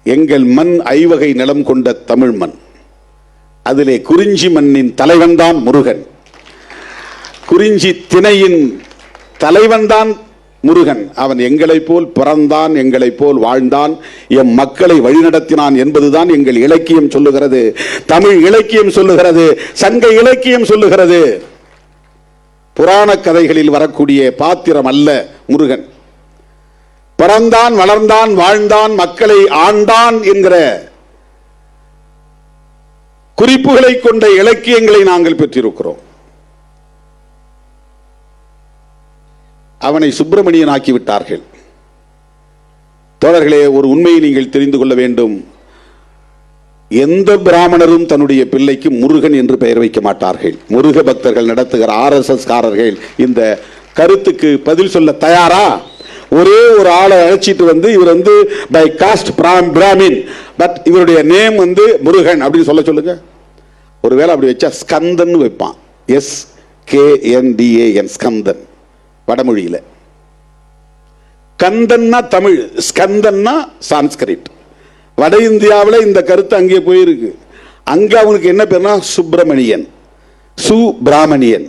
எங்கள் மண் ஐவகை நிலம் கொண்ட தமிழ் மண். அதிலே குறிஞ்சி மண்ணின் தலைவன் தான் முருகன். குறிஞ்சி திணையின் தலைவன் தான் முருகன். அவன் எங்களை போல் பிறந்தான், எங்களை போல் வாழ்ந்தான், எம் மக்களை வழிநடத்தினான் என்பதுதான் எங்கள் இலக்கியம் சொல்லுகிறது, தமிழ் இலக்கியம் சொல்லுகிறது, சங்க இலக்கியம் சொல்லுகிறது. புராண கதைகளில் வரக்கூடிய பாத்திரம் அல்ல முருகன். பிறந்தான், வளர்ந்தான், வாழ்ந்தான், மக்களை ஆண்டான் என்கிற குறிப்புகளை கொண்ட இலக்கியங்களை நாங்கள் பெற்றிருக்கிறோம். அவனை சுப்பிரமணியன் ஆக்கிவிட்டார்கள். தோழர்களே, ஒரு உண்மையை நீங்கள் தெரிந்து கொள்ள வேண்டும். எந்த பிராமணரும் தன்னுடைய பிள்ளைக்கு முருகன் என்று பெயர் வைக்க மாட்டார்கள். முருக பக்தர்கள் நடத்துகிற RSS காரர்கள் இந்த கருத்துக்கு பதில் சொல்ல தயாரா? ஒரே ஒரு ஆளை அழைச்சிட்டு வந்து இவர் வந்து பை காஸ்ட் பிராமின், பட் இவருடைய நேம் வந்து முருகன் அப்படின்னு சொல்லுங்க. ஒருவேளை அப்படி வச்சா ஸ்கந்தன் வைப்பான். SKNDAN, ஸ்கந்தன். வடமொழியில கந்தன்னா தமிழ், ஸ்கந்தன்னா சான்ஸ்கிரிட். வட இந்தியாவில் இந்த கருத்து அங்கே போயிருக்கு. அங்க அவனுக்கு என்ன பேர்னா சுப்பிரமணியன், சுப்பிராமணியன்.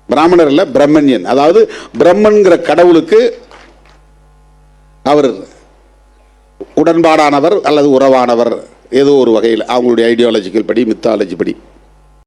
பிராமணர் இல்ல, பிரம்மணியன். அதாவது பிரம்மன்கிற கடவுளுக்கு அவர் உடன்பாடானவர் அல்லது உறவானவர், ஏதோ ஒரு வகையில் அவங்களுடைய ஐடியாலஜிக்கல் படி, மித்தாலஜி படி.